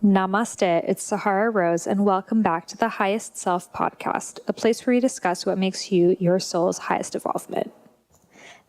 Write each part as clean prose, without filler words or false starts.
Namaste, it's Sahara Rose, and welcome back to the Highest Self podcast, a place where we discuss what makes you your soul's highest evolvement.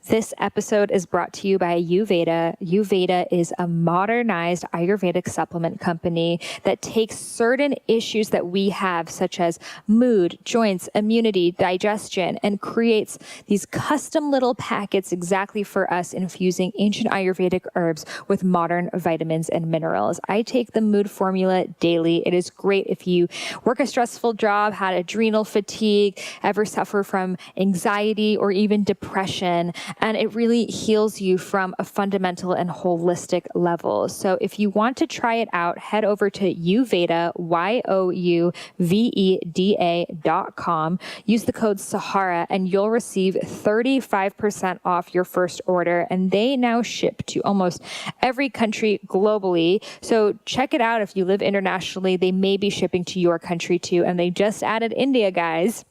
This episode is brought to you by Ayurveda. Ayurveda is a modernized Ayurvedic supplement company that takes certain issues that we have, such as mood, joints, immunity, digestion, and creates these custom little packets exactly for us, infusing ancient Ayurvedic herbs with modern vitamins and minerals. I take the mood formula daily. It is great if you work a stressful job, had adrenal fatigue, ever suffer from anxiety or even depression. And it really heals you from a fundamental and holistic level. So if you want to try it out, head over to Youveda, YOUVEDA.com. Use the code Sahara and you'll receive 35% off your first order. And they now ship to almost every country globally. So check it out. If you live internationally, they may be shipping to your country too. And they just added India, guys.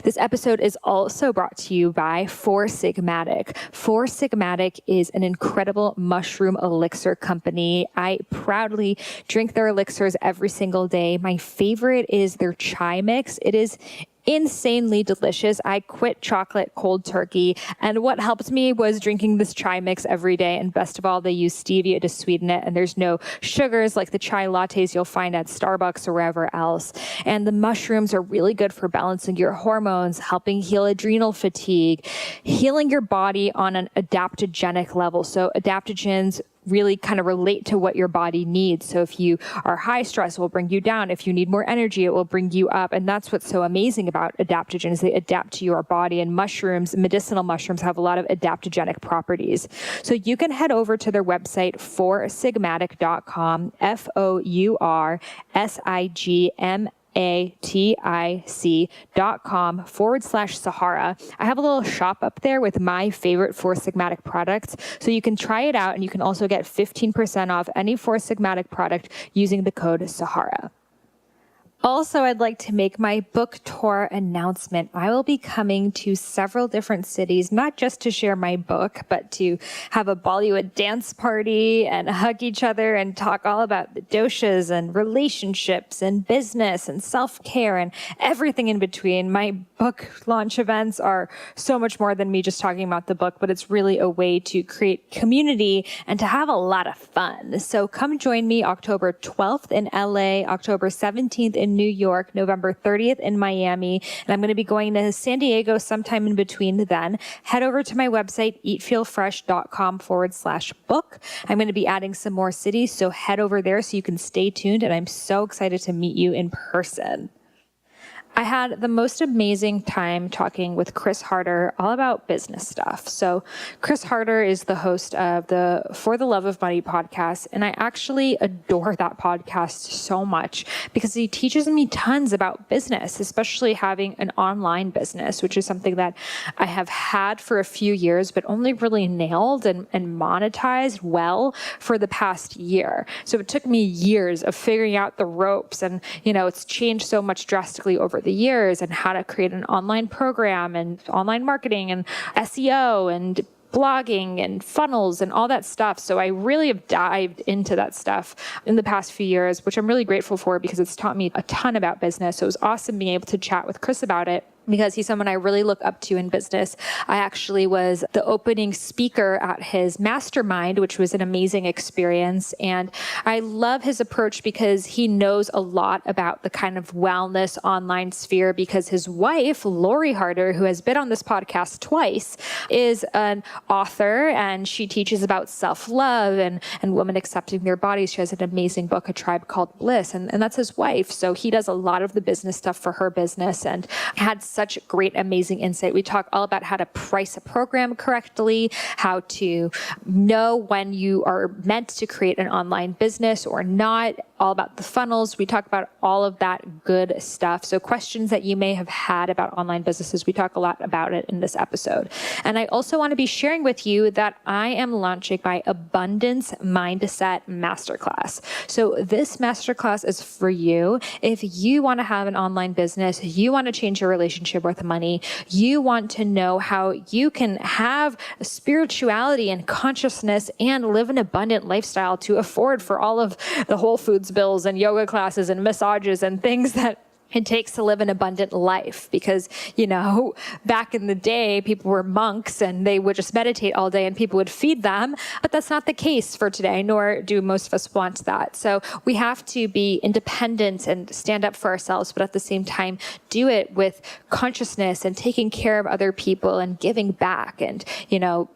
This episode is also brought to you by Four Sigmatic. Four Sigmatic is an incredible mushroom elixir company. I proudly drink their elixirs every single day. My favorite is their chai mix. It is insanely delicious. I quit chocolate cold turkey, and what helped me was drinking this chai mix every day. And best of all, they use stevia to sweeten it, and there's no sugars like the chai lattes you'll find at Starbucks or wherever else. And the mushrooms are really good for balancing your hormones, helping heal adrenal fatigue, healing your body on an adaptogenic level. So adaptogens really kind of relate to what your body needs. So if you are high stress, it will bring you down. If you need more energy, it will bring you up. And that's what's so amazing about adaptogens. They adapt to your body, and mushrooms, medicinal mushrooms, have a lot of adaptogenic properties. So you can head over to their website, foursigmatic.com, FOURSIGMATIC.com/Sahara. I have a little shop up there with my favorite Four Sigmatic products. So you can try it out, and you can also get 15% off any Four Sigmatic product using the code Sahara. Also, I'd like to make my book tour announcement. I will be coming to several different cities, not just to share my book, but to have a Bollywood dance party and hug each other and talk all about the doshas and relationships and business and self-care and everything in between. My book launch events are so much more than me just talking about the book, but it's really a way to create community and to have a lot of fun. So come join me October 12th in LA, October 17th in New York, November 30th in Miami, and I'm going to be going to San Diego sometime in between then. Head over to my website, eatfeelfresh.com/book. I'm going to be adding some more cities, so head over there so you can stay tuned, and I'm so excited to meet you in person. I had the most amazing time talking with Chris Harder all about business stuff. So Chris Harder is the host of the For the Love of Money podcast, and I actually adore that podcast so much because he teaches me tons about business, especially having an online business, which is something that I have had for a few years, but only really nailed and monetized well for the past year. So it took me years of figuring out the ropes, and it's changed so much drastically over the years, and how to create an online program and online marketing and SEO and blogging and funnels and all that stuff. So I really have dived into that stuff in the past few years, which I'm really grateful for because it's taught me a ton about business. So it was awesome being able to chat with Chris about it, because he's someone I really look up to in business. I actually was the opening speaker at his Mastermind, which was an amazing experience. And I love his approach because he knows a lot about the kind of wellness online sphere, because his wife, Lori Harder, who has been on this podcast twice, is an author, and she teaches about self-love and women accepting their bodies. She has an amazing book, A Tribe Called Bliss, and that's his wife. So he does a lot of the business stuff for her business, and had such great, amazing insight. We talk all about how to price a program correctly, how to know when you are meant to create an online business or not, all about the funnels. We talk about all of that good stuff. So questions that you may have had about online businesses, we talk a lot about it in this episode. And I also want to be sharing with you that I am launching my Abundance Mindset Masterclass. So this masterclass is for you. If you want to have an online business, you want to change your relationship relationship with money. You want to know how you can have spirituality and consciousness and live an abundant lifestyle to afford for all of the Whole Foods bills and yoga classes and massages and things that it takes to live an abundant life. Because, back in the day, people were monks and they would just meditate all day and people would feed them. But that's not the case for today, nor do most of us want that. So we have to be independent and stand up for ourselves, but at the same time, do it with consciousness and taking care of other people and giving back. And,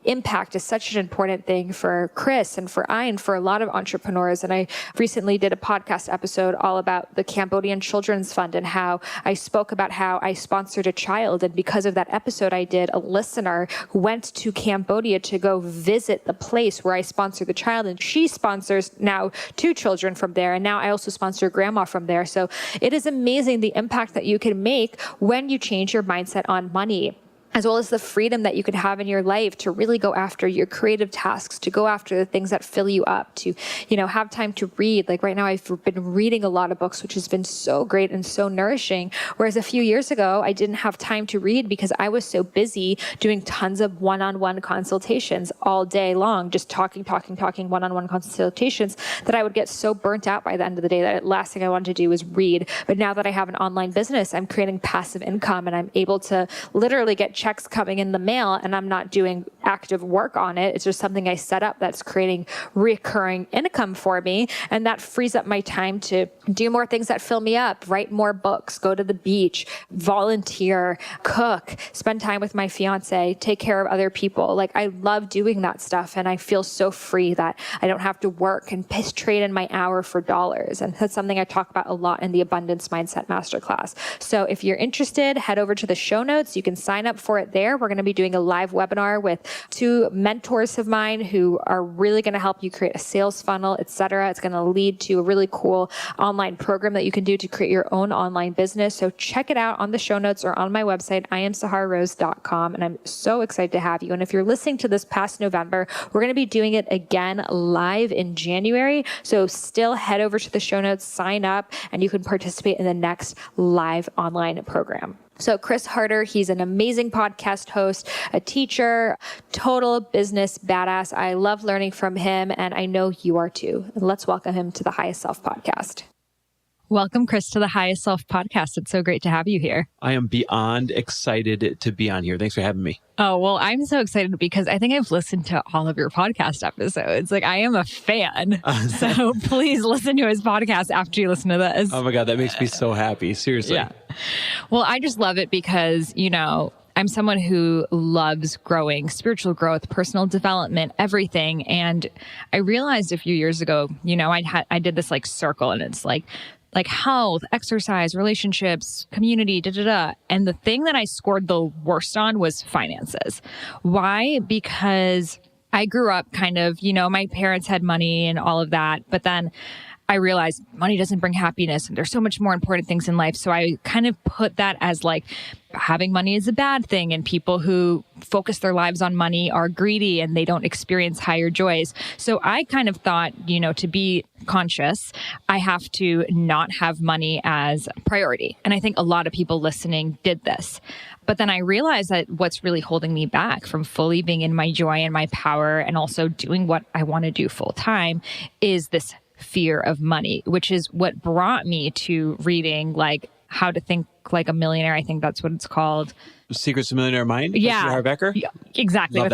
impact is such an important thing for Chris and for I and for a lot of entrepreneurs. And I recently did a podcast episode all about the Cambodian Children's Fund and how I spoke about how I sponsored a child. And because of that episode, I did a listener who went to Cambodia to go visit the place where I sponsored the child. And she sponsors now 2 children from there. And now I also sponsor grandma from there. So it is amazing the impact that you can make when you change your mindset on money, as well as the freedom that you can have in your life to really go after your creative tasks, to go after the things that fill you up, to, have time to read. Like right now, I've been reading a lot of books, which has been so great and so nourishing. Whereas a few years ago, I didn't have time to read because I was so busy doing tons of one-on-one consultations all day long, just talking, one-on-one consultations, that I would get so burnt out by the end of the day that the last thing I wanted to do was read. But now that I have an online business, I'm creating passive income and I'm able to literally get checks coming in the mail and I'm not doing active work on it. It's just something I set up that's creating recurring income for me. And that frees up my time to do more things that fill me up, write more books, go to the beach, volunteer, cook, spend time with my fiance, take care of other people. Like I love doing that stuff. And I feel so free that I don't have to work and trade in my hour for dollars. And that's something I talk about a lot in the Abundance Mindset Masterclass. So if you're interested, head over to the show notes. You can sign up for it there. We're going to be doing a live webinar with 2 mentors of mine who are really going to help you create a sales funnel, etc. It's going to lead to a really cool online program that you can do to create your own online business. So check it out on the show notes or on my website, IamSaharaRose.com. And I'm so excited to have you. And if you're listening to this past November, we're going to be doing it again live in January. So still head over to the show notes, sign up, and you can participate in the next live online program. So Chris Harder, he's an amazing podcast host, a teacher, total business badass. I love learning from him, and I know you are too. And let's welcome him to the Highest Self podcast. Welcome, Chris, to the Highest Self podcast. It's so great to have you here. I am beyond excited to be on here. Thanks for having me. Oh, well, I'm so excited because I think I've listened to all of your podcast episodes. Like, I am a fan. So please listen to his podcast after you listen to this. Oh my God, that makes me so happy. Seriously. Yeah. Well, I just love it because, I'm someone who loves growing, spiritual growth, personal development, everything. And I realized a few years ago, I did this circle, and it's like health, exercise, relationships, community, And the thing that I scored the worst on was finances. Why? Because I grew up kind of, my parents had money and all of that, but then I realized money doesn't bring happiness and there's so much more important things in life. So I kind of put that as having money is a bad thing, and people who focus their lives on money are greedy and they don't experience higher joys. So I kind of thought, to be conscious, I have to not have money as a priority. And I think a lot of people listening did this. But then I realized that what's really holding me back from fully being in my joy and my power and also doing what I want to do full time is this fear of money, which is what brought me to reading How to Think Like a Millionaire. I think that's what it's called. Secrets of a Millionaire Mind? Yeah. Harbecker? Yeah, exactly. With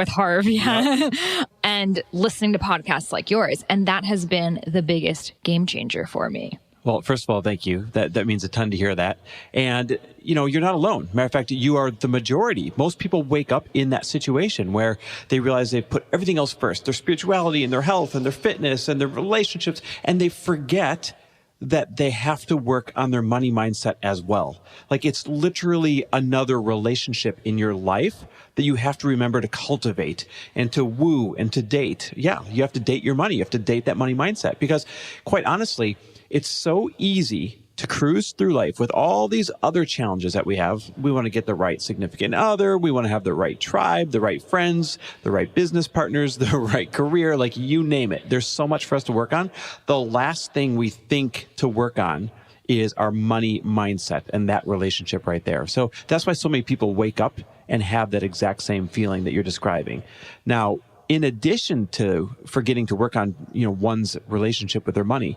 Harv. Yeah. Yep. And listening to podcasts like yours. And that has been the biggest game changer for me. Well, first of all, thank you. That means a ton to hear that. And, you're not alone. Matter of fact, you are the majority. Most people wake up in that situation where they realize they've put everything else first, their spirituality and their health and their fitness and their relationships, and they forget that they have to work on their money mindset as well. It's literally another relationship in your life that you have to remember to cultivate and to woo and to date. Yeah, you have to date your money. You have to date that money mindset because, quite honestly, it's so easy to cruise through life with all these other challenges that we have. We want to get the right significant other. We want to have the right tribe, the right friends, the right business partners, the right career, you name it. There's so much for us to work on. The last thing we think to work on is our money mindset and that relationship right there. So that's why so many people wake up and have that exact same feeling that you're describing. Now, in addition to forgetting to work on, one's relationship with their money,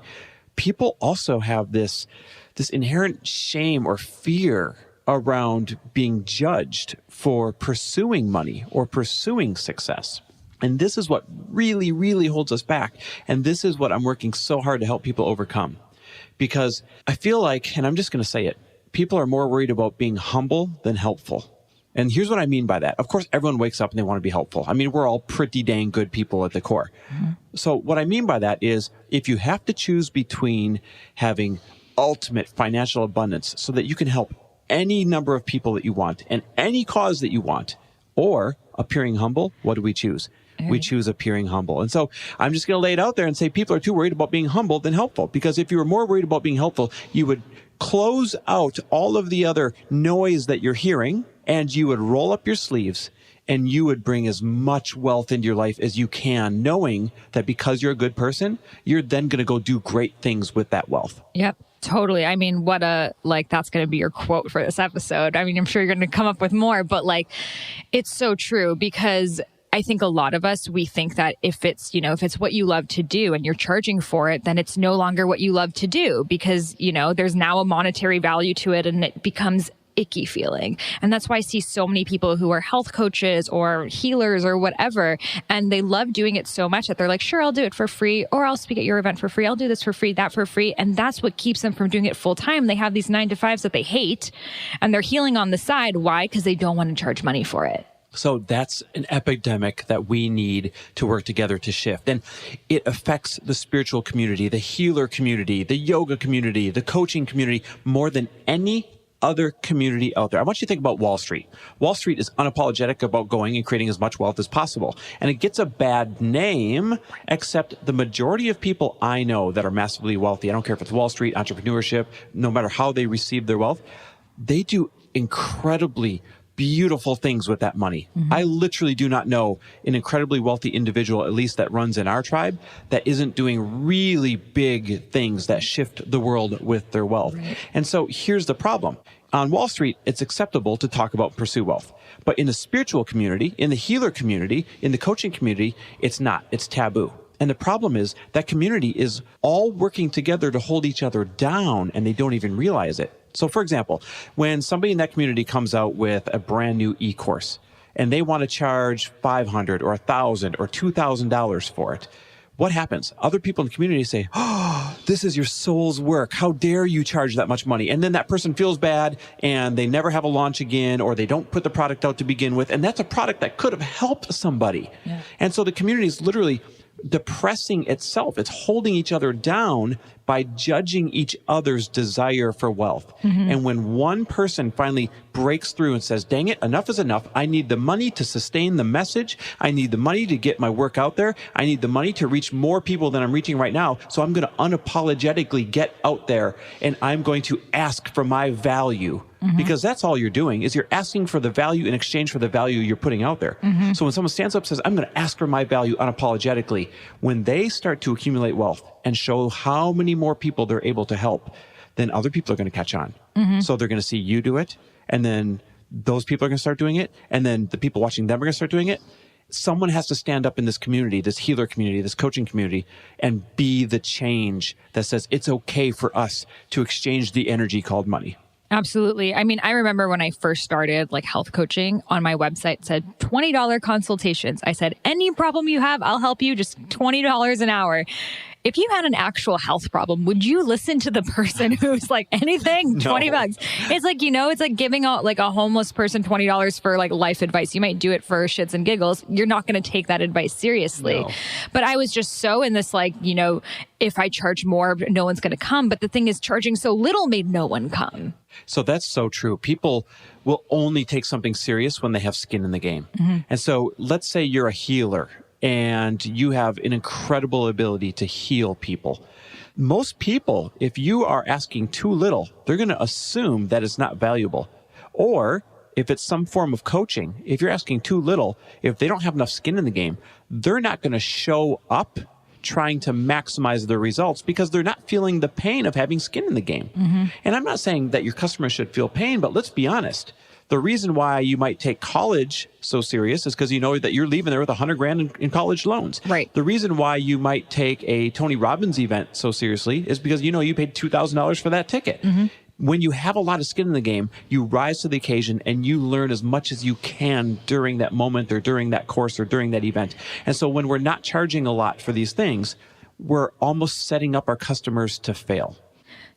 people also have this inherent shame or fear around being judged for pursuing money or pursuing success. And this is what really, really holds us back. And this is what I'm working so hard to help people overcome. Because I feel like, and I'm just going to say it, people are more worried about being humble than helpful. And here's what I mean by that. Of course, everyone wakes up and they want to be helpful. I mean, we're all pretty dang good people at the core. Mm-hmm. So what I mean by that is if you have to choose between having ultimate financial abundance so that you can help any number of people that you want and any cause that you want, or appearing humble, what do we choose? We choose appearing humble. And so I'm just going to lay it out there and say people are too worried about being humble than helpful. Because if you were more worried about being helpful, you would close out all of the other noise that you're hearing, and you would roll up your sleeves and you would bring as much wealth into your life as you can, knowing that because you're a good person, you're then going to go do great things with that wealth. Yep. Totally. I mean, that's going to be your quote for this episode. I mean, I'm sure you're going to come up with more, but it's so true, because I think a lot of us, we think that if it's what you love to do and you're charging for it, then it's no longer what you love to do, because, there's now a monetary value to it and it becomes icky feeling. And that's why I see so many people who are health coaches or healers or whatever, and they love doing it so much that they're like, sure, I'll do it for free, or I'll speak at your event for free. I'll do this for free, that for free. And that's what keeps them from doing it full time. They have these 9-to-5s that they hate and they're healing on the side. Why? Because they don't want to charge money for it. So that's an epidemic that we need to work together to shift. And it affects the spiritual community, the healer community, the yoga community, the coaching community more than any other community out there. I want you to think about Wall Street. Wall Street is unapologetic about going and creating as much wealth as possible. And it gets a bad name, except the majority of people I know that are massively wealthy, I don't care if it's Wall Street, entrepreneurship, no matter how they receive their wealth, they do incredibly beautiful things with that money. Mm-hmm. I literally do not know an incredibly wealthy individual, at least that runs in our tribe, that isn't doing really big things that shift the world with their wealth. Right. And so here's the problem. On Wall Street, it's acceptable to talk about pursue wealth. But in the spiritual community, in the healer community, in the coaching community, it's not. It's taboo. And the problem is that community is all working together to hold each other down, and they don't even realize it. So for example, when somebody in that community comes out with a brand new e-course and they want to charge $500 or $1,000 or $2,000 for it, what happens? Other people in the community say, oh, this is your soul's work. How dare you charge that much money? And then that person feels bad and they never have a launch again, or they don't put the product out to begin with. And that's a product that could have helped somebody. Yeah. And so the community is literally depressing itself. It's holding each other down by judging each other's desire for wealth. Mm-hmm. And when one person finally breaks through and says, dang it, enough is enough. I need the money to sustain the message. I need the money to get my work out there. I need the money to reach more people than I'm reaching right now. So I'm going to unapologetically get out there and I'm going to ask for my value. Mm-hmm. Because that's all you're doing, is you're asking for the value in exchange for the value you're putting out there. Mm-hmm. So when someone stands up and says, I'm going to ask for my value unapologetically, when they start to accumulate wealth and show how many more people they're able to help, then other people are going to catch on. Mm-hmm. So they're going to see you do it, and then those people are going to start doing it, and then the people watching them are going to start doing it. Someone has to stand up in this community, this healer community, this coaching community, and be the change that says it's okay for us to exchange the energy called money. Absolutely. I mean, I remember when I first started health coaching, on my website said $20 consultations. I said, any problem you have, I'll help you, just $20 an hour. If you had an actual health problem, would you listen to the person who's like, anything? No. $20. It's it's like giving out a homeless person $20 for life advice. You might do it for shits and giggles. You're not going to take that advice seriously. No. But I was just so in this, if I charge more, no one's going to come. But the thing is, charging so little made no one come. So that's so true. People will only take something serious when they have skin in the game. Mm-hmm. And so let's say you're a healer and you have an incredible ability to heal people. Most people, if you are asking too little, they're going to assume that it's not valuable. Or if it's some form of coaching, if you're asking too little, if they don't have enough skin in the game, they're not going to show up trying to maximize their results because they're not feeling the pain of having skin in the game. And I'm not saying that your customers should feel pain, but let's be honest. The reason why you might take college so serious is because you know that you're leaving there with $100,000 in college loans. Right. The reason why you might take a Tony Robbins event so seriously is because you know you paid $2,000 for that ticket. When you have a lot of skin in the game, you rise to the occasion and you learn as much as you can during that moment or during that course or during that event. And so when we're not charging a lot for these things, we're almost setting up our customers to fail.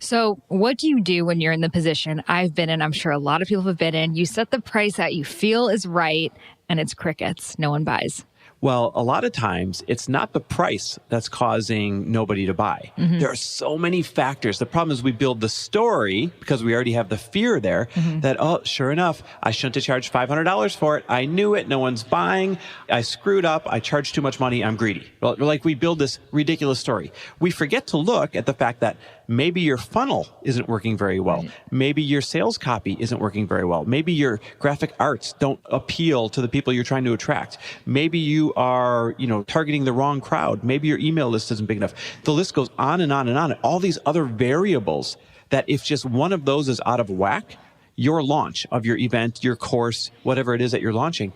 So what do you do when you're in the position I've been in? I'm sure a lot of people have been in. You set the price that you feel is right and it's crickets. No one buys. Well, a lot of times it's not the price that's causing nobody to buy. There are so many factors. The problem is we build the story because we already have the fear there that, oh, sure enough, I shouldn't have charged $500 for it. I knew it. No one's buying. I screwed up. I charged too much money. I'm greedy. Well, like we build this ridiculous story. We forget to look at the fact that maybe your funnel isn't working very well. Maybe your sales copy isn't working very well. Maybe your graphic arts don't appeal to the people you're trying to attract. Maybe you are, targeting the wrong crowd. Maybe your email list isn't big enough. The list goes on and on and on. All these other variables that if just one of those is out of whack, your launch of your event, your course, whatever it is that you're launching,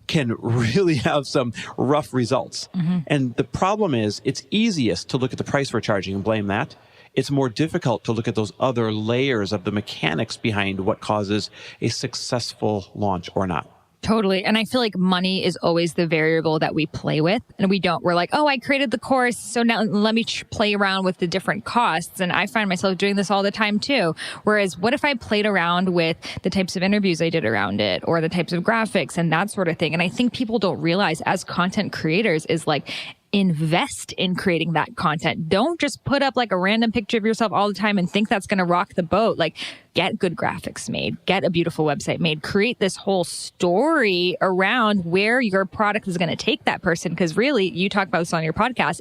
can really have some rough results. And the problem is it's easiest to look at the price we're charging and blame that. It's more difficult to look at those other layers of the mechanics behind what causes a successful launch or not. Totally. And I feel like money is always the variable that we play with. And we're like, oh, I created the course, so now let me play around with the different costs. And I find myself doing this all the time too. Whereas what if I played around with the types of interviews I did around it or the types of graphics and that sort of thing? And I think people don't realize as content creators is like, invest in creating that content. Don't just put up like a random picture of yourself all the time and think that's going to rock the boat. Like get good graphics made, get a beautiful website made, create this whole story around where your product is going to take that person. Because really, you talk about this on your podcast.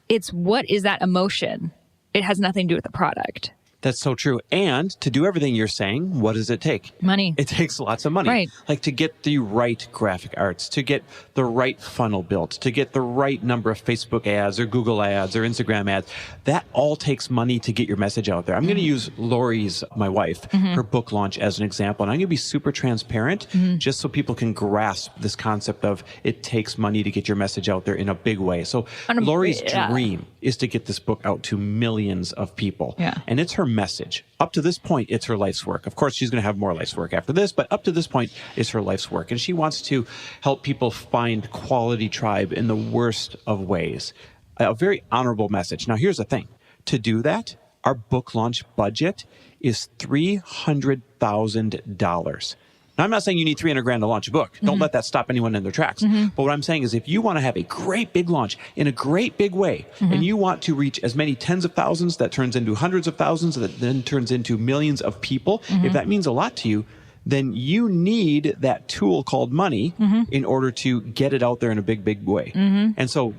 It's what is that emotion? It has nothing to do with the product. That's so true. And to do everything you're saying, what does it take? Money. It takes lots of money. Right. Like to get the right graphic arts, to get the right funnel built, to get the right number of Facebook ads or Google ads or Instagram ads. That all takes money to get your message out there. I'm going to use Lori's, my wife, her book launch as an example. And I'm going to be super transparent just so people can grasp this concept of it takes money to get your message out there in a big way. So Lori's dream is to get this book out to millions of people. Yeah. And it's her message. Up to this point, it's her life's work. Of course, she's going to have more life's work after this, but up to this point, it's her life's work. And she wants to help people find quality tribe in the worst of ways. A very honorable message. Now, here's the thing. To do that, our book launch budget is $300,000. Now, I'm not saying you need $300,000 to launch a book. Don't let that stop anyone in their tracks. But what I'm saying is if you want to have a great big launch in a great big way, and you want to reach as many tens of thousands that turns into hundreds of thousands that then turns into millions of people, if that means a lot to you, then you need that tool called money in order to get it out there in a big, big way. And so,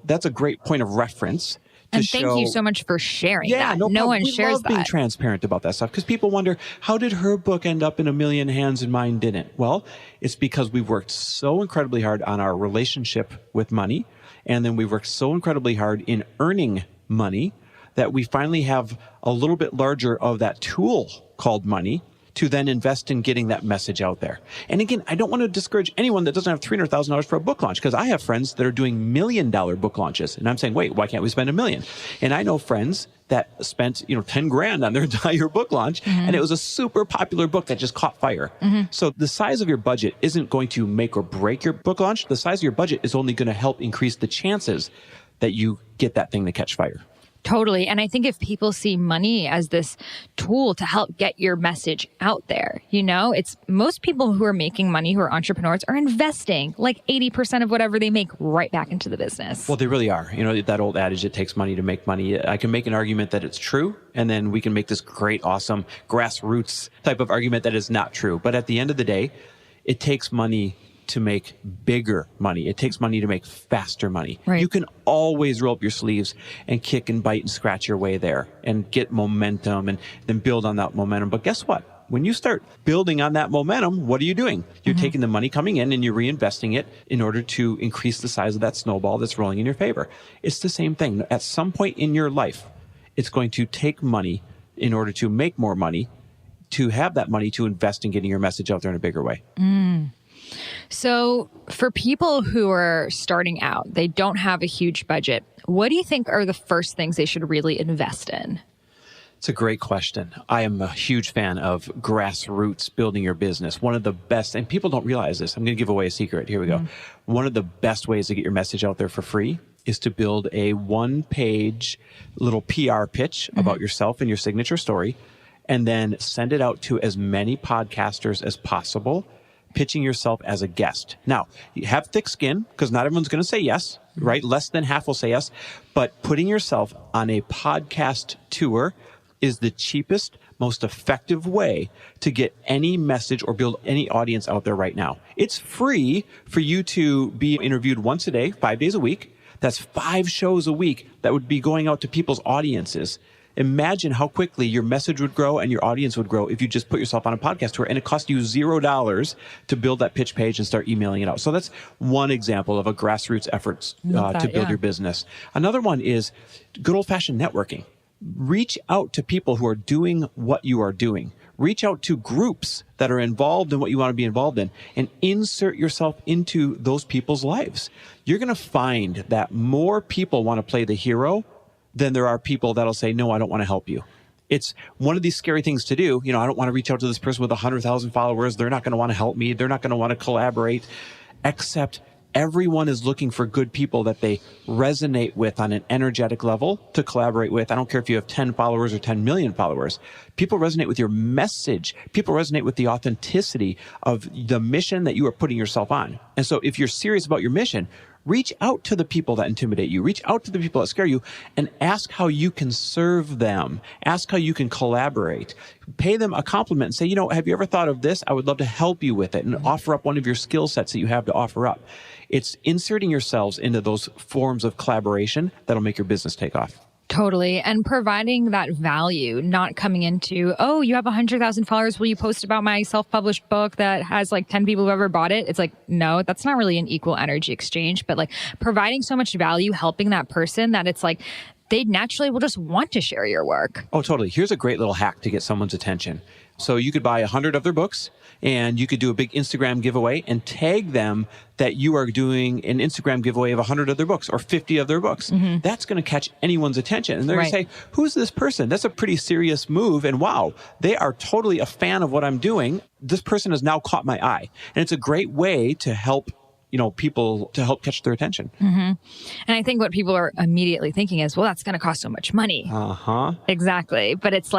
that's a great point of reference. And thank you so much for sharing that. No one shares that. We love being transparent about that stuff because people wonder, how did her book end up in a million hands and mine didn't? Well, it's because we've worked so incredibly hard on our relationship with money. And then we've worked so incredibly hard in earning money that we finally have a little bit larger of that tool called money to then invest in getting that message out there. And again, I don't want to discourage anyone that doesn't have $300,000 for a book launch because I have friends that are doing $1 million book launches. And I'm saying, wait, why can't we spend $1 million? And I know friends that spent, $10,000 on their entire book launch. And it was a super popular book that just caught fire. So the size of your budget isn't going to make or break your book launch. The size of your budget is only going to help increase the chances that you get that thing to catch fire. Totally. And I think if people see money as this tool to help get your message out there, it's most people who are making money, who are entrepreneurs, are investing like 80% of whatever they make right back into the business. Well, they really are. That old adage, it takes money to make money. I can make an argument that it's true, and then we can make this great, awesome grassroots type of argument that is not true. But at the end of the day, it takes money to make bigger money. It takes money to make faster money. Right. You can always roll up your sleeves and kick and bite and scratch your way there and get momentum and then build on that momentum. But guess what? when you start building on that momentum, what are you doing? You're taking the money coming in and you're reinvesting it in order to increase the size of that snowball that's rolling in your favor. It's the same thing. At some point in your life, it's going to take money in order to make more money, to have that money to invest in getting your message out there in a bigger way. So for people who are starting out, they don't have a huge budget. What do you think are the first things they should really invest in? It's a great question. I am a huge fan of grassroots building your business. One of the best, and people don't realize this. I'm going to give away a secret. Here we go. One of the best ways to get your message out there for free is to build a one-page little PR pitch about yourself and your signature story, and then send it out to as many podcasters as possible, pitching yourself as a guest. Now, you have thick skin because not everyone's going to say yes, right? Less than half will say yes. But putting yourself on a podcast tour is the cheapest, most effective way to get any message or build any audience out there right now. It's free for you to be interviewed once a day, 5 days a week. That's 5 shows a week that would be going out to people's audiences. Imagine how quickly your message would grow and your audience would grow if you just put yourself on a podcast tour, and it cost you $0 to build that pitch page and start emailing it out. So that's one example of a grassroots effort to build your business. Another one is good old-fashioned networking. Reach out to people who are doing what you are doing. Reach out to groups that are involved in what you want to be involved in and insert yourself into those people's lives. You're going to find that more people want to play the hero than there are people that'll say, no, I don't want to help you. It's one of these scary things to do. I don't want to reach out to this person with 100,000 followers. They're not going to want to help me. They're not going to want to collaborate, except everyone is looking for good people that they resonate with on an energetic level to collaborate with. I don't care if you have 10 followers or 10 million followers. People resonate with your message. People resonate with the authenticity of the mission that you are putting yourself on. And so if you're serious about your mission, reach out to the people that intimidate you. Reach out to the people that scare you and ask how you can serve them. Ask how you can collaborate. Pay them a compliment and say, have you ever thought of this? I would love to help you with it, and offer up one of your skill sets that you have to offer up. It's inserting yourselves into those forms of collaboration that'll make your business take off. Totally. And providing that value, not coming into, oh, you have 100,000 followers. Will you post about my self-published book that has 10 people who ever bought it? It's no, that's not really an equal energy exchange, but providing so much value, helping that person that it's they naturally will just want to share your work. Oh, totally. Here's a great little hack to get someone's attention. So you could buy 100 of their books, and you could do a big Instagram giveaway and tag them that you are doing an Instagram giveaway of 100 of their books or 50 of their books. That's going to catch anyone's attention. And they're going to say, who's this person? That's a pretty serious move. And wow, they are totally a fan of what I'm doing. This person has now caught my eye. And it's a great way to help people, to help catch their attention. And I think what people are immediately thinking is, well, that's going to cost so much money. Exactly. But it's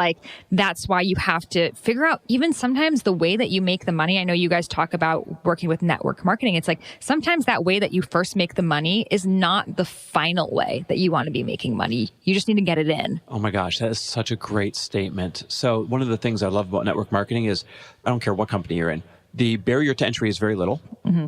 that's why you have to figure out even sometimes the way that you make the money. I know you guys talk about working with network marketing. It's sometimes that way that you first make the money is not the final way that you want to be making money. You just need to get it in. Oh my gosh, that is such a great statement. So one of the things I love about network marketing is, I don't care what company you're in, the barrier to entry is very little,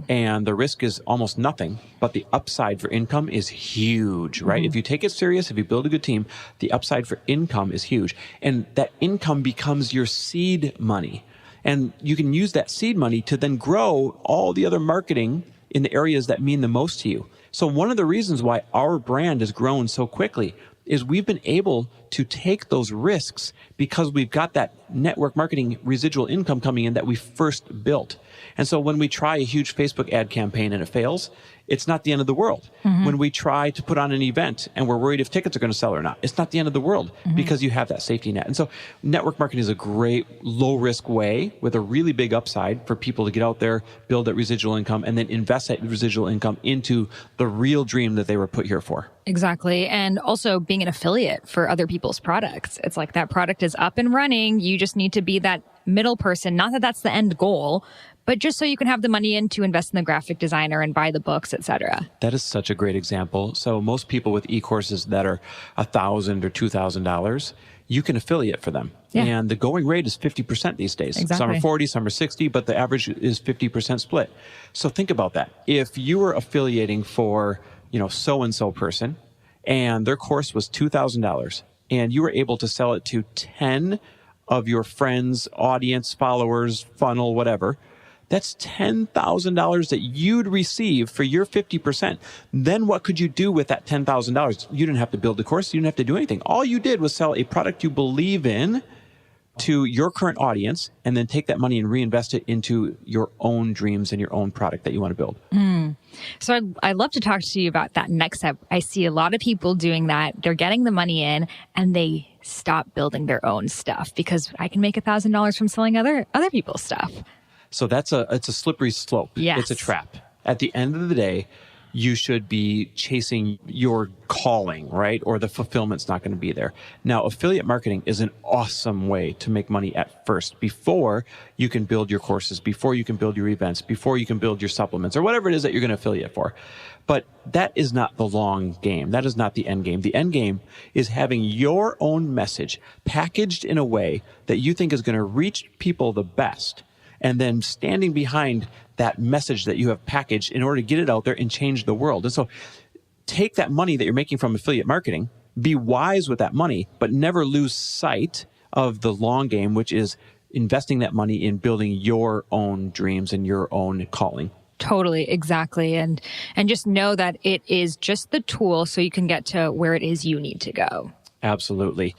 and the risk is almost nothing, but the upside for income is huge, right? If you take it serious, if you build a good team, the upside for income is huge. And that income becomes your seed money. And you can use that seed money to then grow all the other marketing in the areas that mean the most to you. So one of the reasons why our brand has grown so quickly is we've been able to take those risks because we've got that network marketing residual income coming in that we first built. And so when we try a huge Facebook ad campaign and it fails, it's not the end of the world. When we try to put on an event and we're worried if tickets are going to sell or not, it's not the end of the world because you have that safety net. And so network marketing is a great low risk way with a really big upside for people to get out there, build that residual income, and then invest that residual income into the real dream that they were put here for. Exactly. And also being an affiliate for other people's products. It's that product is up and running. You just need to be that middle person. Not that that's the end goal, but just so you can have the money in to invest in the graphic designer and buy the books, etc. That is such a great example. So most people with e-courses that are $1,000 or $2,000, you can affiliate for them. Yeah. And the going rate is 50% these days. Exactly. Some are 40, some are 60, but the average is 50% split. So think about that. If you were affiliating for, so-and-so person, and their course was $2,000, and you were able to sell it to 10 of your friends, audience, followers, funnel, whatever, that's $10,000 that you'd receive for your 50%. Then what could you do with that $10,000? You didn't have to build the course. You didn't have to do anything. All you did was sell a product you believe in to your current audience, and then take that money and reinvest it into your own dreams and your own product that you want to build. So I'd love to talk to you about that next step. I see a lot of people doing that. They're getting the money in and they stop building their own stuff because I can make $1,000 from selling other people's stuff. So it's a slippery slope. Yes. It's a trap. At the end of the day, you should be chasing your calling, right? Or the fulfillment's not going to be there. Now, affiliate marketing is an awesome way to make money at first, before you can build your courses, before you can build your events, before you can build your supplements, or whatever it is that you're going to affiliate for. But that is not the long game. That is not the end game. The end game is having your own message packaged in a way that you think is going to reach people the best, and then standing behind that message that you have packaged in order to get it out there and change the world. And so take that money that you're making from affiliate marketing, be wise with that money, but never lose sight of the long game, which is investing that money in building your own dreams and your own calling. Totally, exactly. And just know that it is just the tool so you can get to where it is you need to go. Absolutely.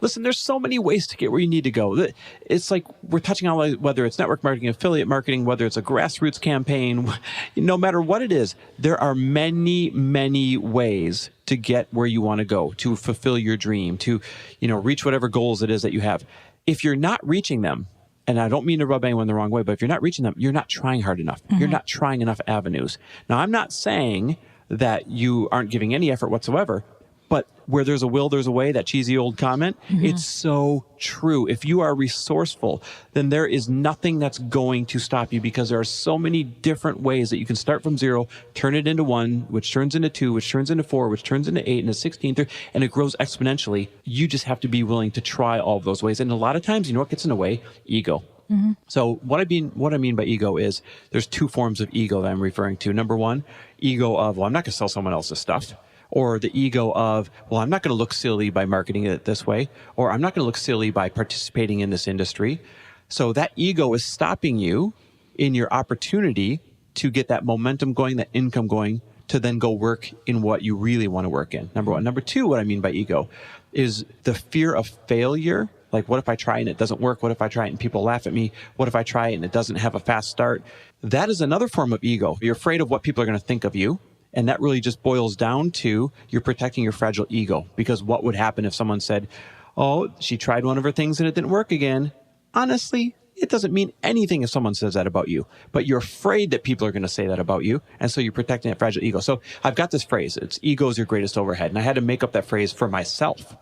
Listen, there's so many ways to get where you need to go. It's like we're touching on whether it's network marketing, affiliate marketing, whether it's a grassroots campaign, no matter what it is, there are many, many ways to get where you want to go, to fulfill your dream, to, reach whatever goals it is that you have. If you're not reaching them, and I don't mean to rub anyone the wrong way, but if you're not reaching them, you're not trying hard enough. Mm-hmm. You're not trying enough avenues. Now, I'm not saying that you aren't giving any effort whatsoever, but where there's a will, there's a way, that cheesy old comment, mm-hmm. It's so true. If you are resourceful, then there is nothing that's going to stop you, because there are so many different ways that you can start from 0, turn it into 1, which turns into 2, which turns into 4, which turns into 8, into 16, and it grows exponentially. You just have to be willing to try all of those ways. And a lot of times, what gets in the way? Ego. Mm-hmm. So what I mean by ego is there's 2 forms of ego that I'm referring to. Number 1, ego of, well, I'm not going to sell someone else's stuff. Or the ego of, well, I'm not going to look silly by marketing it this way, or I'm not going to look silly by participating in this industry. So that ego is stopping you in your opportunity to get that momentum going, that income going, to then go work in what you really want to work in. Number 1. Number 2, what I mean by ego is the fear of failure. Like, what if I try and it doesn't work? What if I try it and people laugh at me? What if I try it and it doesn't have a fast start? That is another form of ego. You're afraid of what people are going to think of you. And that really just boils down to you're protecting your fragile ego. Because what would happen if someone said, oh, she tried one of her things and it didn't work again? Honestly, it doesn't mean anything if someone says that about you. But you're afraid that people are going to say that about you. And so you're protecting that fragile ego. So I've got this phrase. It's ego is your greatest overhead. And I had to make up that phrase for myself.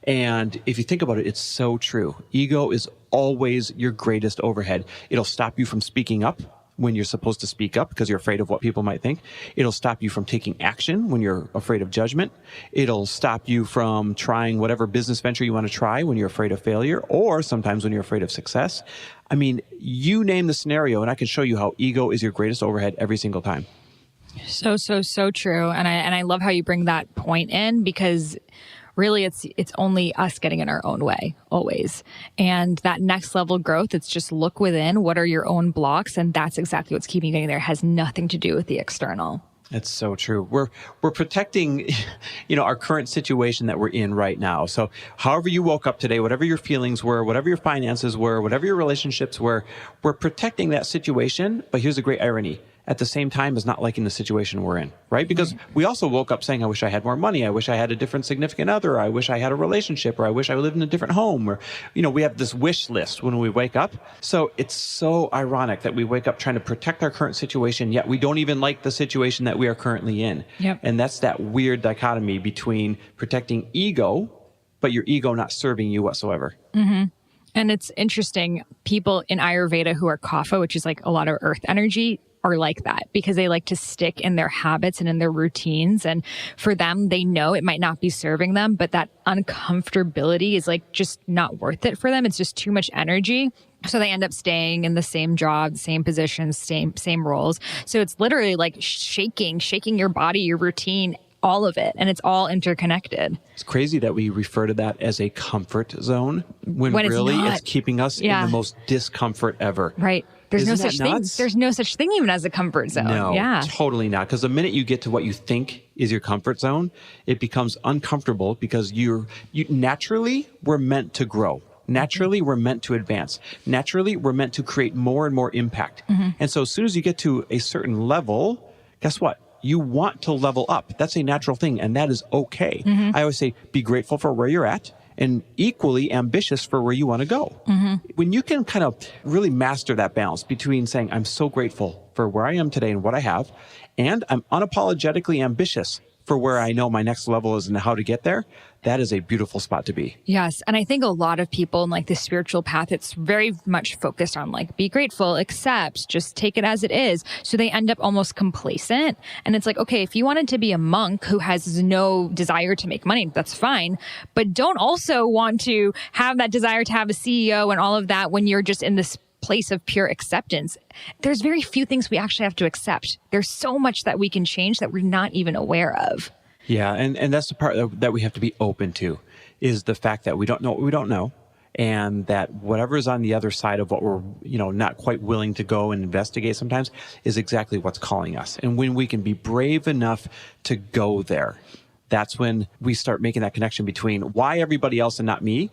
And if you think about it, it's so true. Ego is always your greatest overhead. It'll stop you from speaking up when you're supposed to speak up because you're afraid of what people might think. It'll stop you from taking action when you're afraid of judgment. It'll stop you from trying whatever business venture you want to try when you're afraid of failure, or sometimes when you're afraid of success. I mean, you name the scenario and I can show you how ego is your greatest overhead every single time. So true. And I love how you bring that point in, because really it's only us getting in our own way always. And that next level growth, it's just look within. What are your own blocks? And that's exactly what's keeping you getting there. It has nothing to do with the external. It's so true. We're protecting, our current situation that we're in right now. So however you woke up today, whatever your feelings were, whatever your finances were, whatever your relationships were, we're protecting that situation. But here's the great irony. At the same time as not liking the situation we're in, right? Because we also woke up saying, I wish I had more money. I wish I had a different significant other. I wish I had a relationship, or I wish I lived in a different home, or, we have this wish list when we wake up. So it's so ironic that we wake up trying to protect our current situation, yet we don't even like the situation that we are currently in. Yep. And that's that weird dichotomy between protecting ego, but your ego not serving you whatsoever. Mm-hmm. And it's interesting. People in Ayurveda who are kapha, which is like a lot of earth energy, are like that because they like to stick in their habits and in their routines. And for them, they know it might not be serving them, but that uncomfortability is like just not worth it for them. It's just too much energy. So they end up staying in the same job, same positions, same roles. So it's literally like shaking your body, your routine all of it, and it's all interconnected. It's crazy that we refer to that as a comfort zone when When really it's not. it's keeping us in the most discomfort ever. Right. There's Isn't no that such thing. nuts? There's no such thing even as a comfort zone. No, Yeah. totally not. Because the minute you get to what you think is your comfort zone, it becomes uncomfortable because you naturally we're meant to grow. Naturally, we're meant to advance. Naturally, we're meant to create more and more impact. And so as soon as you get to a certain level, guess what? You want to level up. That's a natural thing, and that is okay. I always say, be grateful for where you're at and equally ambitious for where you want to go. When you can kind of really master that balance between saying, I'm so grateful for where I am today and what I have, and I'm unapologetically ambitious for where I know my next level is and how to get there, that is a beautiful spot to be. Yes. And I think a lot of people in like the spiritual path, it's very much focused on like, be grateful, accept, just take it as it is. So they end up almost complacent. And it's like, okay, if you wanted to be a monk who has no desire to make money, that's fine. But don't also want to have that desire to have a CEO and all of that when you're just in this place of pure acceptance. There's very few things we actually have to accept. There's so much that we can change that we're not even aware of. Yeah, and that's the part that we have to be open to, is the fact that we don't know what we don't know, and that whatever is on the other side of what we're, not quite willing to go and investigate sometimes is exactly what's calling us. And when we can be brave enough to go there, that's when we start making that connection between why everybody else and not me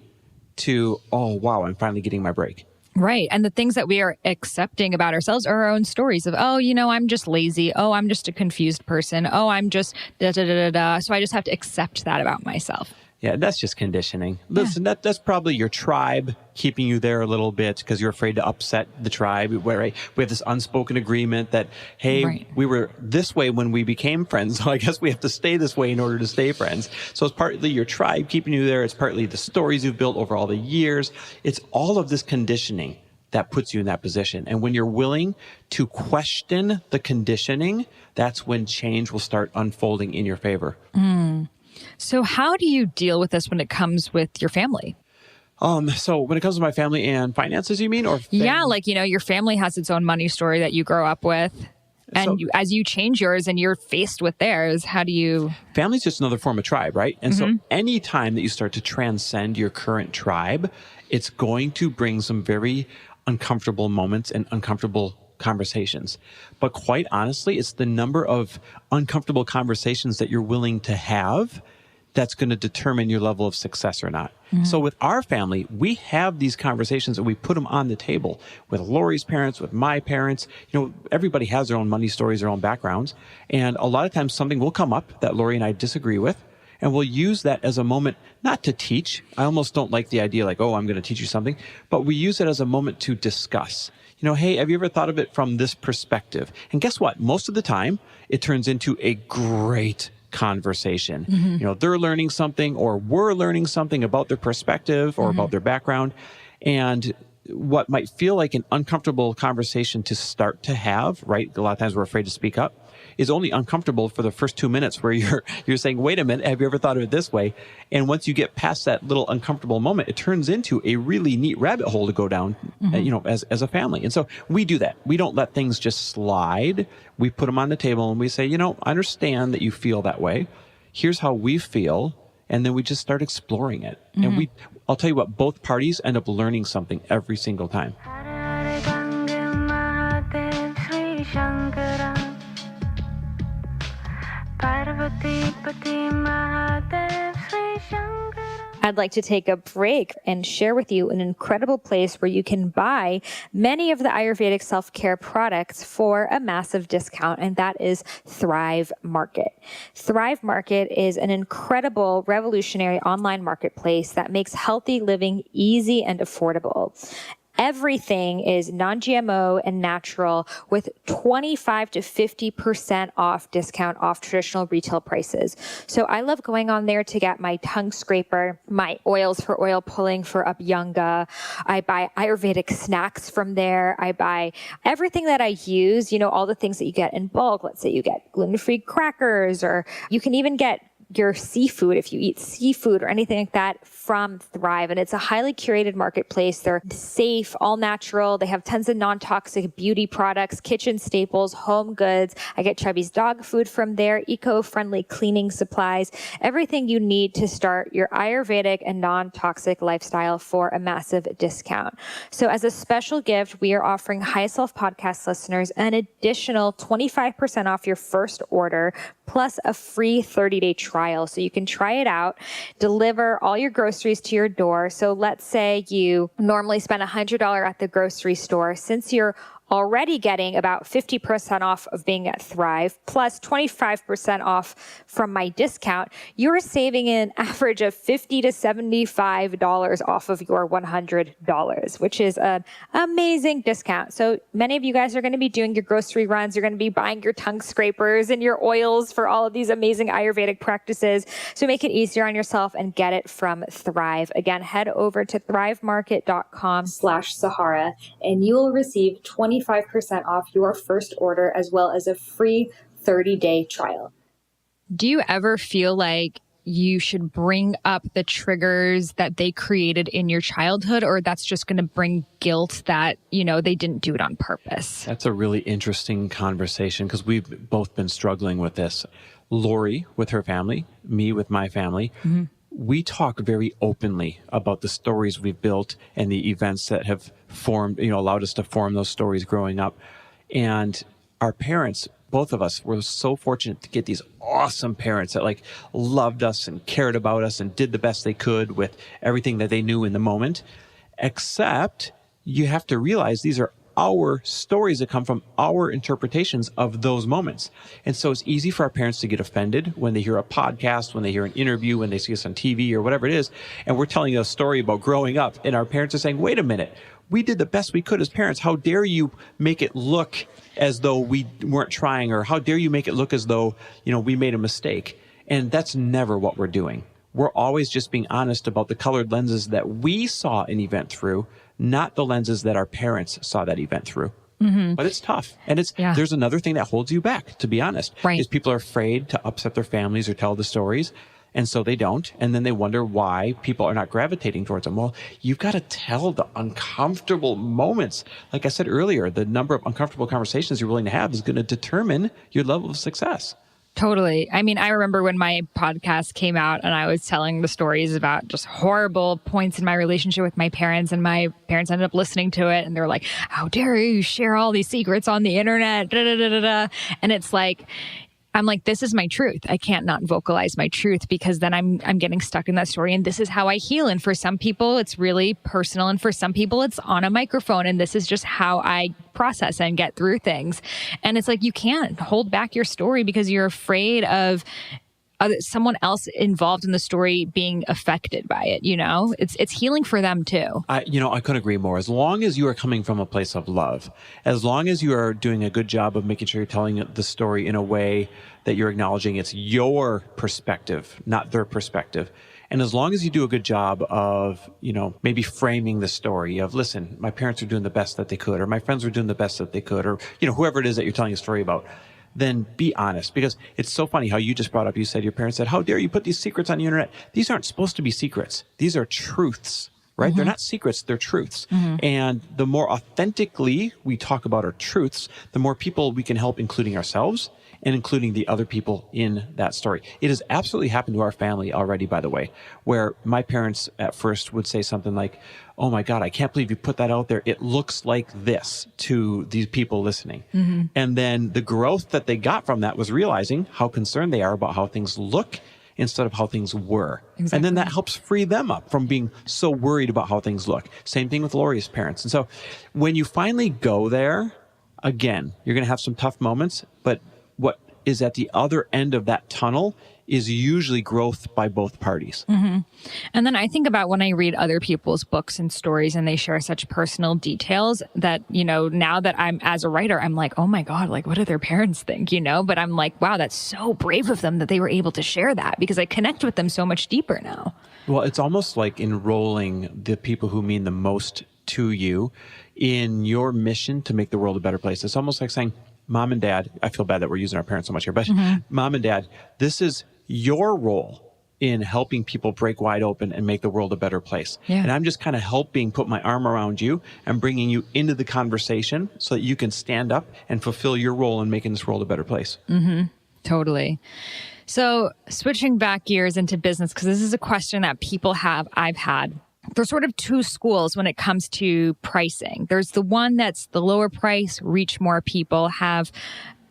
to, oh, wow, I'm finally getting my break. Right. And the things that we are accepting about ourselves are our own stories of, oh, I'm just lazy. Oh, I'm just a confused person. Oh, I'm just da da da da da. So I just have to accept that about myself. Yeah, that's just conditioning. Listen, that's probably your tribe keeping you there a little bit because you're afraid to upset the tribe. Right? We have this unspoken agreement that, hey, we were this way when we became friends, so I guess we have to stay this way in order to stay friends. So it's partly your tribe keeping you there. It's partly the stories you've built over all the years. It's all of this conditioning that puts you in that position. And when you're willing to question the conditioning, that's when change will start unfolding in your favor. So how do you deal with this when it comes with your family? So when it comes to my family and finances, you mean? Or yeah, like, your family has its own money story that you grow up with. And as you change yours and you're faced with theirs, how do you... Family's just another form of tribe, right? And so any time that you start to transcend your current tribe, it's going to bring some very uncomfortable moments and uncomfortable conversations. But quite honestly, it's the number of uncomfortable conversations that you're willing to have that's going to determine your level of success or not. So with our family, we have these conversations and we put them on the table with Lori's parents, with my parents. Everybody has their own money stories, their own backgrounds. And a lot of times something will come up that Lori and I disagree with. And we'll use that as a moment, not to teach. I almost don't like the idea like, oh, I'm going to teach you something. But we use it as a moment to discuss. Hey, have you ever thought of it from this perspective? And guess what? Most of the time, it turns into a great conversation. They're learning something or we're learning something about their perspective or about their background. And what might feel like an uncomfortable conversation to start to have, right? A lot of times we're afraid to speak up, is only uncomfortable for the first 2 minutes where you're saying, wait a minute, have you ever thought of it this way? And once you get past that little uncomfortable moment, it turns into a really neat rabbit hole to go down, as a family. And so we do that. We don't let things just slide. We put them on the table and we say, I understand that you feel that way. Here's how we feel. And then we just start exploring it. And I'll tell you what, both parties end up learning something every single time. I'd like to take a break and share with you an incredible place where you can buy many of the Ayurvedic self-care products for a massive discount, and that is Thrive Market. Thrive Market is an incredible, revolutionary online marketplace that makes healthy living easy and affordable. Everything is non-GMO and natural with 25 to 50% off discount off traditional retail prices. So I love going on there to get my tongue scraper, my oils for oil pulling for Abhyanga. I buy Ayurvedic snacks from there. I buy everything that I use, all the things that you get in bulk. Let's say you get gluten-free crackers, or you can even get your seafood, if you eat seafood or anything like that, from Thrive. And it's a highly curated marketplace. They're safe, all natural. They have tons of non-toxic beauty products, kitchen staples, home goods. I get Chubby's dog food from there, eco-friendly cleaning supplies, everything you need to start your Ayurvedic and non-toxic lifestyle for a massive discount. So as a special gift, we are offering High Self Podcast listeners an additional 25% off your first order, plus a free 30-day trial. So you can try it out, deliver all your groceries to your door. So let's say you normally spend $100 at the grocery store. Since you're already getting about 50% off of being at Thrive, plus 25% off from my discount, you're saving an average of $50 to $75 off of your $100, which is an amazing discount. So many of you guys are going to be doing your grocery runs. You're going to be buying your tongue scrapers and your oils for all of these amazing Ayurvedic practices. So make it easier on yourself and get it from Thrive. Again, head over to thrivemarket.com/Sahara and you will receive 25% off your first order, as well as a free 30-day trial. Do you ever feel like you should bring up the triggers that they created in your childhood, or that's just going to bring guilt that, they didn't do it on purpose? That's a really interesting conversation because we've both been struggling with this. Lori with her family, me with my family. Mm-hmm. We talk very openly about the stories we've built and the events that have formed, allowed us to form those stories growing up. And our parents, both of us, were so fortunate to get these awesome parents that loved us and cared about us and did the best they could with everything that they knew in the moment. Except you have to realize these are our stories that come from our interpretations of those moments. And so it's easy for our parents to get offended when they hear a podcast, when they hear an interview, when they see us on TV or whatever it is. And we're telling a story about growing up. And our parents are saying, wait a minute, we did the best we could as parents. How dare you make it look as though we weren't trying, or how dare you make it look as though, we made a mistake. And that's never what we're doing. We're always just being honest about the colored lenses that we saw an event through, not the lenses that our parents saw that event through. Mm-hmm. But it's tough. And there's another thing that holds you back, to be honest, right? Is people are afraid to upset their families or tell the stories. And so they don't. And then they wonder why people are not gravitating towards them. Well, you've got to tell the uncomfortable moments. Like I said earlier, the number of uncomfortable conversations you're willing to have is going to determine your level of success. Totally. I mean, I remember when my podcast came out and I was telling the stories about just horrible points in my relationship with my parents, and my parents ended up listening to it and they're like, how dare you share all these secrets on the internet? Da, da, da, da, da. And it's like, I'm like, this is my truth. I can't not vocalize my truth, because then I'm getting stuck in that story. And this is how I heal. And for some people, it's really personal. And for some people, it's on a microphone. And this is just how I process and get through things. And it's like, you can't hold back your story because you're afraid of someone else involved in the story being affected by it. It's healing for them too. I couldn't agree more. As long as you are coming from a place of love, as long as you are doing a good job of making sure you're telling the story in a way that you're acknowledging it's your perspective, not their perspective. And as long as you do a good job of, maybe framing the story of, listen, my parents are doing the best that they could, or my friends were doing the best that they could, or, whoever it is that you're telling a story about, then be honest. Because it's so funny how you just brought up, you said your parents said, how dare you put these secrets on the internet? These aren't supposed to be secrets. These are truths, right? Mm-hmm. They're not secrets, they're truths. Mm-hmm. And the more authentically we talk about our truths, the more people we can help, including ourselves and including the other people in that story. It has absolutely happened to our family already, by the way, where my parents at first would say something like, oh my God, I can't believe you put that out there. It looks like this to these people listening. Mm-hmm. And then the growth that they got from that was realizing how concerned they are about how things look instead of how things were. Exactly. And then that helps free them up from being so worried about how things look. Same thing with Lori's parents. And so when you finally go there, again, you're going to have some tough moments, but what is at the other end of that tunnel is usually growth by both parties. Mm-hmm. And then I think about when I read other people's books and stories and they share such personal details that, now that I'm as a writer, I'm like, oh my God, what do their parents think, But I'm like, wow, that's so brave of them that they were able to share that, because I connect with them so much deeper now. Well, it's almost like enrolling the people who mean the most to you in your mission to make the world a better place. It's almost like saying, Mom and Dad, I feel bad that we're using our parents so much here, but mm-hmm. Mom and Dad, this is your role in helping people break wide open and make the world a better place. Yeah. And I'm just kind of helping put my arm around you and bringing you into the conversation so that you can stand up and fulfill your role in making this world a better place. Totally. So switching back gears into business, because this is a question that people have, I've had. There's sort of two schools when it comes to pricing. There's the one that's the lower price, reach more people, have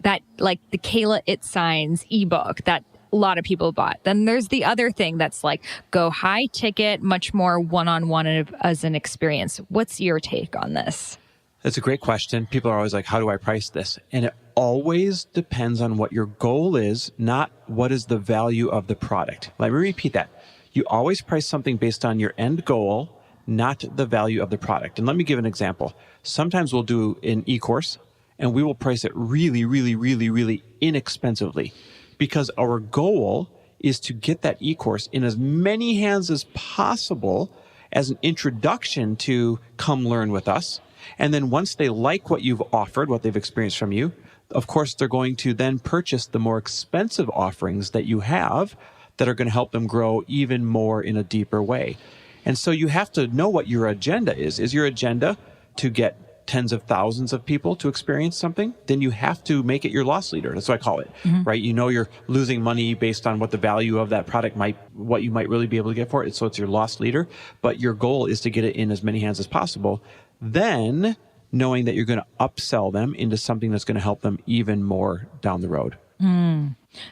that like the Kayla It Signs ebook that a lot of people bought. Then there's the other thing that's like go high ticket, much more one-on-one as an experience. What's your take on this? That's a great question. People are always like, how do I price this? And it always depends on what your goal is, not what is the value of the product. Let me repeat that. You always price something based on your end goal, not the value of the product. And let me give an example. Sometimes we'll do an e-course and we will price it really, really, really, really inexpensively because our goal is to get that e-course in as many hands as possible as an introduction to come learn with us. And then once they like what you've offered, what they've experienced from you, of course, they're going to then purchase the more expensive offerings that you have that are going to help them grow even more in a deeper way. And so you have to know what your agenda is. Is your agenda to get tens of thousands of people to experience something? Then you have to make it your loss leader. That's what I call it, right? You know you're losing money based on what the value of that product what you might really be able to get for it. So it's your loss leader, but your goal is to get it in as many hands as possible. Then knowing that you're going to upsell them into something that's going to help them even more down the road.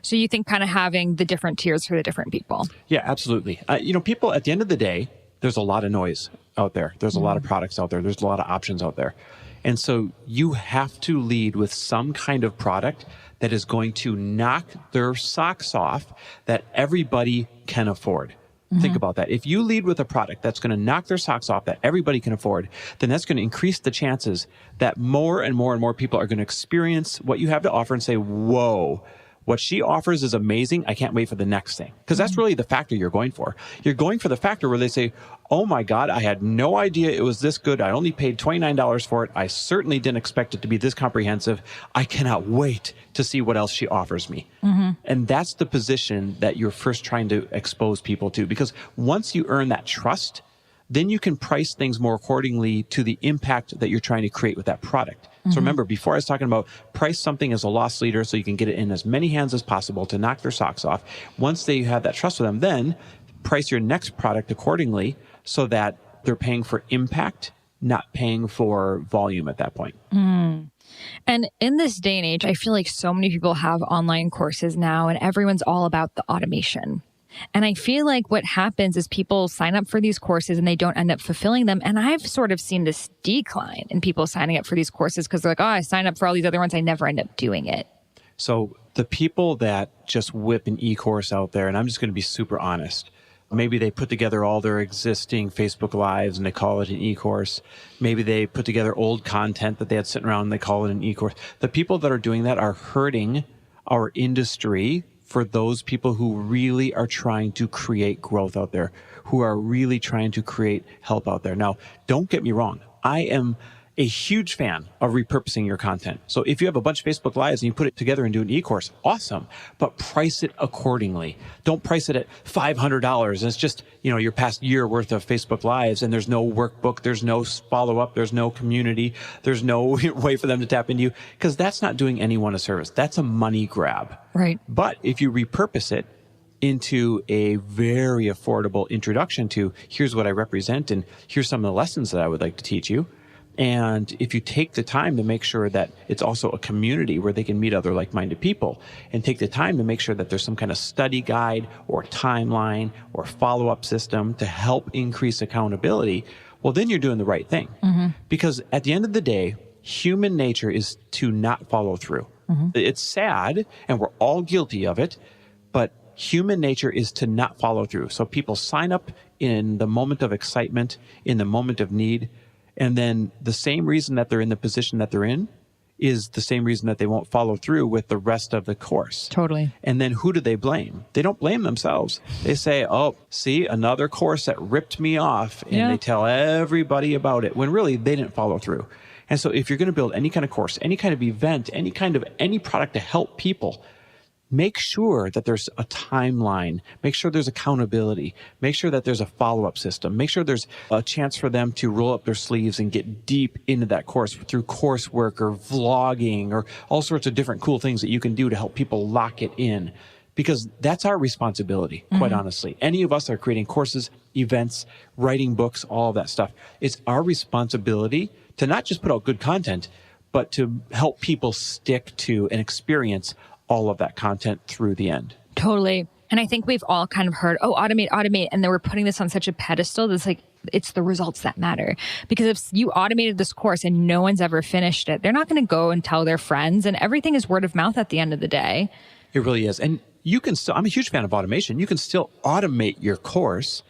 So you think kind of having the different tiers for the different people? Yeah, absolutely. People at the end of the day, there's a lot of noise out there. There's a lot of products out there. There's a lot of options out there. And so you have to lead with some kind of product that is going to knock their socks off that everybody can afford. Think about that. If you lead with a product that's going to knock their socks off that everybody can afford, then that's going to increase the chances that more and more and more people are going to experience what you have to offer and say, whoa, what she offers is amazing. I can't wait for the next thing. Because that's really the factor you're going for. You're going for the factor where they say, oh my God, I had no idea it was this good. I only paid $29 for it. I certainly didn't expect it to be this comprehensive. I cannot wait to see what else she offers me. And that's the position that you're first trying to expose people to. Because once you earn that trust, then you can price things more accordingly to the impact that you're trying to create with that product. So remember, before I was talking about price something as a loss leader so you can get it in as many hands as possible to knock their socks off. Once they have that trust with them, then price your next product accordingly so that they're paying for impact, not paying for volume at that point. And in this day and age, I feel like so many people have online courses now and everyone's all about the automation. And I feel like what happens is people sign up for these courses and they don't end up fulfilling them. And I've sort of seen this decline in people signing up for these courses because they're like, oh, I signed up for all these other ones. I never end up doing it. So the people that just whip an e-course out there, and I'm just going to be super honest, maybe they put together all their existing Facebook Lives and they call it an e-course. Maybe they put together old content that they had sitting around and they call it an e-course. The people that are doing that are hurting our industry for those people who really are trying to create growth out there, who are really trying to create help out there. Now, don't get me wrong. I am a huge fan of repurposing your content. So if you have a bunch of Facebook Lives and you put it together and do an e-course, awesome, but price it accordingly. Don't price it at $500. And it's just, your past year worth of Facebook Lives and there's no workbook, there's no follow-up, there's no community, there's no way for them to tap into you, because that's not doing anyone a service. That's a money grab. Right. But if you repurpose it into a very affordable introduction to here's what I represent and here's some of the lessons that I would like to teach you, and if you take the time to make sure that it's also a community where they can meet other like-minded people and take the time to make sure that there's some kind of study guide or timeline or follow-up system to help increase accountability, well, then you're doing the right thing. Because at the end of the day, human nature is to not follow through. It's sad and we're all guilty of it, but human nature is to not follow through. So people sign up in the moment of excitement, in the moment of need, and then the same reason that they're in the position that they're in is the same reason that they won't follow through with the rest of the course. Totally. And then who do they blame? They don't blame themselves. They say, oh, see, another course that ripped me off. And they tell everybody about it when really they didn't follow through. And so if you're going to build any kind of course, any kind of event, any product to help people, make sure that there's a timeline, make sure there's accountability, make sure that there's a follow-up system, make sure there's a chance for them to roll up their sleeves and get deep into that course through coursework or vlogging or all sorts of different cool things that you can do to help people lock it in. Because that's our responsibility, quite honestly. Any of us are creating courses, events, writing books, all of that stuff. It's our responsibility to not just put out good content, but to help people stick to and experience all of that content through the end. Totally. And I think we've all kind of heard, oh, automate, automate. And then we're putting this on such a pedestal that's like, it's the results that matter. Because if you automated this course and no one's ever finished it, they're not going to go and tell their friends. And everything is word of mouth at the end of the day. It really is. And you can still, I'm a huge fan of automation. You can still automate your course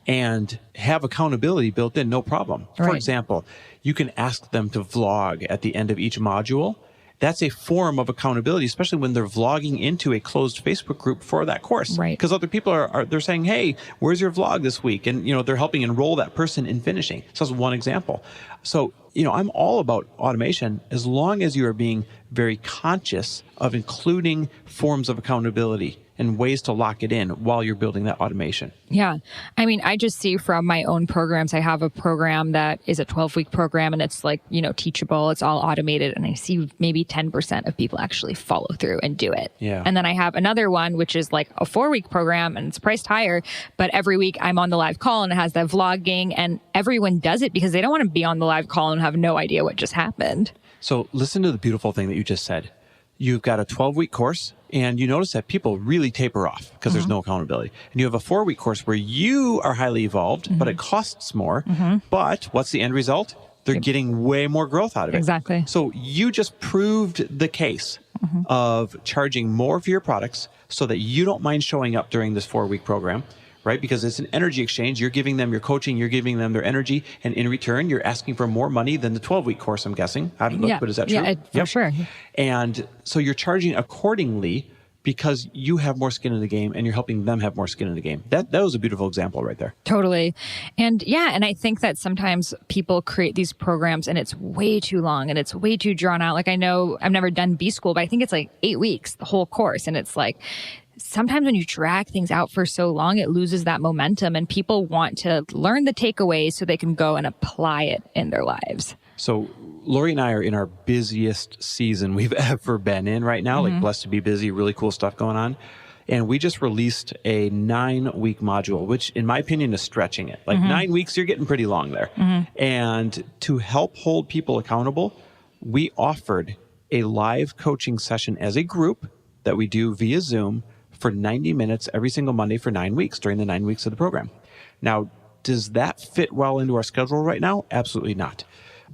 and have accountability built in, no problem. For example, you can ask them to vlog at the end of each module. That's a form of accountability, especially when they're vlogging into a closed Facebook group for that course. Right. Because other people they're saying, hey, where's your vlog this week? And, they're helping enroll that person in finishing. So that's one example. So, I'm all about automation as long as you are being very conscious of including forms of accountability and ways to lock it in while you're building that automation. Yeah. I mean, I just see from my own programs, I have a program that is a 12-week program and it's like, teachable. It's all automated. And I see maybe 10% of people actually follow through and do it. Yeah. And then I have another one, which is like a 4-week program and it's priced higher. But every week I'm on the live call and it has that vlogging and everyone does it because they don't want to be on the live call and have no idea what just happened. So listen to the beautiful thing that you just said. You've got a 12-week course, and you notice that people really taper off because there's no accountability. And you have a 4-week course where you are highly evolved, but it costs more. But what's the end result? They're getting way more growth out of it. Exactly. So you just proved the case of charging more for your products so that you don't mind showing up during this 4-week program. Right? Because it's an energy exchange. You're giving them your coaching, you're giving them their energy, and in return, you're asking for more money than the 12-week course, I'm guessing. I haven't looked, but is that true? Yeah, for sure. And so you're charging accordingly because you have more skin in the game and you're helping them have more skin in the game. That was a beautiful example right there. Totally. And and I think that sometimes people create these programs and it's way too long and it's way too drawn out. Like I know I've never done B school, but I think it's like 8 weeks, the whole course. And it's like, sometimes when you drag things out for so long, it loses that momentum and people want to learn the takeaways so they can go and apply it in their lives. So Lori and I are in our busiest season we've ever been in right now, like blessed to be busy, really cool stuff going on. And we just released a 9-week module, which in my opinion is stretching it. Like 9 weeks, you're getting pretty long there. And to help hold people accountable, we offered a live coaching session as a group that we do via Zoom for 90 minutes every single Monday for 9 weeks during the 9 weeks of the program. Now, does that fit well into our schedule right now? Absolutely not.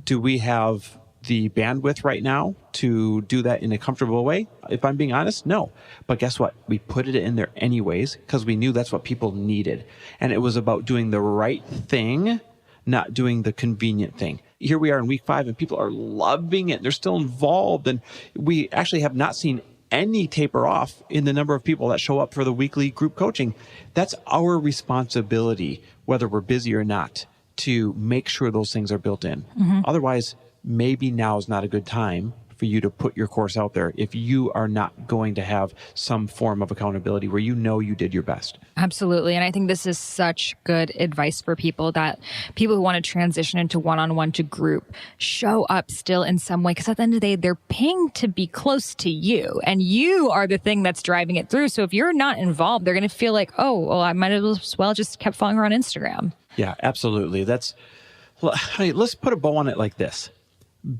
Do we have the bandwidth right now to do that in a comfortable way? If I'm being honest, no. But guess what? We put it in there anyways because we knew that's what people needed. And it was about doing the right thing, not doing the convenient thing. Here we are in week 5 and people are loving it. They're still involved. And we actually have not seen any taper off in the number of people that show up for the weekly group coaching. That's our responsibility, whether we're busy or not, to make sure those things are built in. Otherwise, maybe now is not a good time for you to put your course out there if you are not going to have some form of accountability where you did your best. Absolutely. And I think this is such good advice for people who want to transition into one-on-one to group, show up still in some way. Because at the end of the day, they're paying to be close to you and you are the thing that's driving it through. So if you're not involved, they're going to feel like, oh, well, I might as well just kept following her on Instagram. Yeah, absolutely. Let's put a bow on it like this.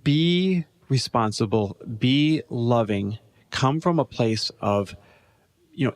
Be responsible, be loving, come from a place of,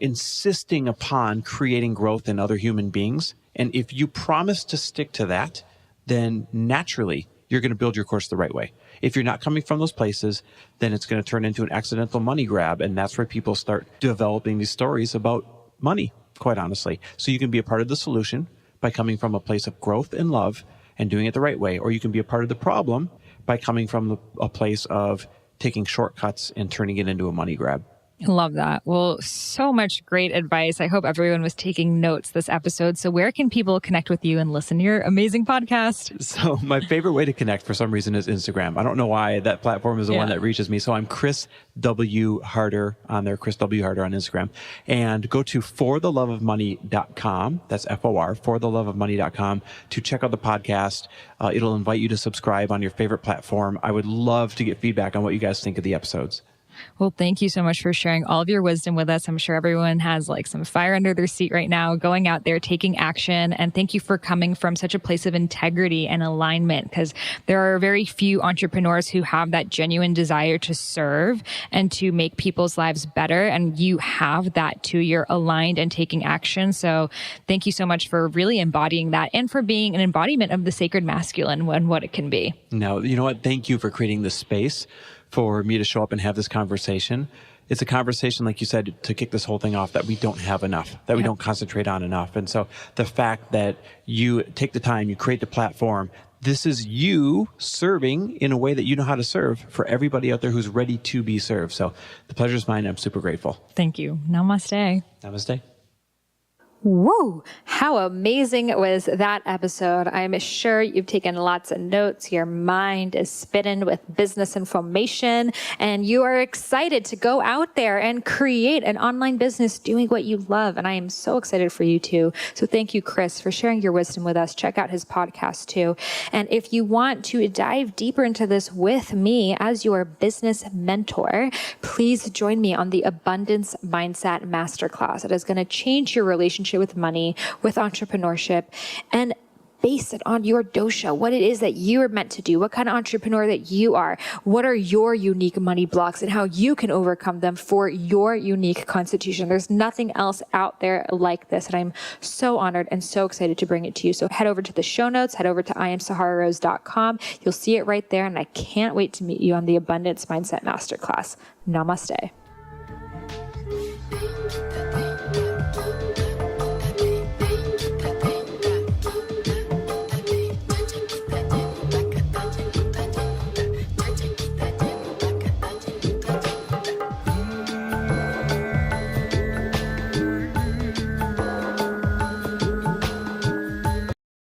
insisting upon creating growth in other human beings. And if you promise to stick to that, then naturally you're going to build your course the right way. If you're not coming from those places, then it's going to turn into an accidental money grab. And that's where people start developing these stories about money, quite honestly. So you can be a part of the solution by coming from a place of growth and love and doing it the right way. Or you can be a part of the problem by coming from a place of taking shortcuts and turning it into a money grab. Love that. Well, so much great advice. I hope everyone was taking notes this episode. So where can people connect with you and listen to your amazing podcast? So my favorite way to connect for some reason is Instagram. I don't know why. That platform is the one that reaches me. So I'm Chris W. Harder on there, Chris W. Harder on Instagram. And go to fortheloveofmoney.com. That's F-O-R, fortheloveofmoney.com to check out the podcast. It'll invite you to subscribe on your favorite platform. I would love to get feedback on what you guys think of the episodes. Well, thank you so much for sharing all of your wisdom with us. I'm sure everyone has like some fire under their seat right now, going out there, taking action. And thank you for coming from such a place of integrity and alignment, because there are very few entrepreneurs who have that genuine desire to serve and to make people's lives better. And you have that too. You're aligned and taking action. So thank you so much for really embodying that and for being an embodiment of the sacred masculine and what it can be. No, you know what? Thank you for creating this space for me to show up and have this conversation. It's a conversation, like you said, to kick this whole thing off, that we don't have enough, that we don't concentrate on enough. And so the fact that you take the time, you create the platform, this is you serving in a way that you know how to serve for everybody out there who's ready to be served. So the pleasure is mine. I'm super grateful. Thank you. Namaste. Namaste. Whoa, how amazing was that episode? I'm sure you've taken lots of notes. Your mind is spinning with business information, and you are excited to go out there and create an online business doing what you love. And I am so excited for you too. So thank you, Chris, for sharing your wisdom with us. Check out his podcast too. And if you want to dive deeper into this with me as your business mentor, please join me on the Abundance Mindset Masterclass. It is going to change your relationship with money, with entrepreneurship, and base it on your dosha, what it is that you are meant to do, what kind of entrepreneur that you are, what are your unique money blocks, and how you can overcome them for your unique constitution. There's nothing else out there like this, and I'm so honored and so excited to bring it to you. So head over to the show notes, head over to IamSaharaRose.com. You'll see it right there, and I can't wait to meet you on the Abundance Mindset Masterclass. Namaste.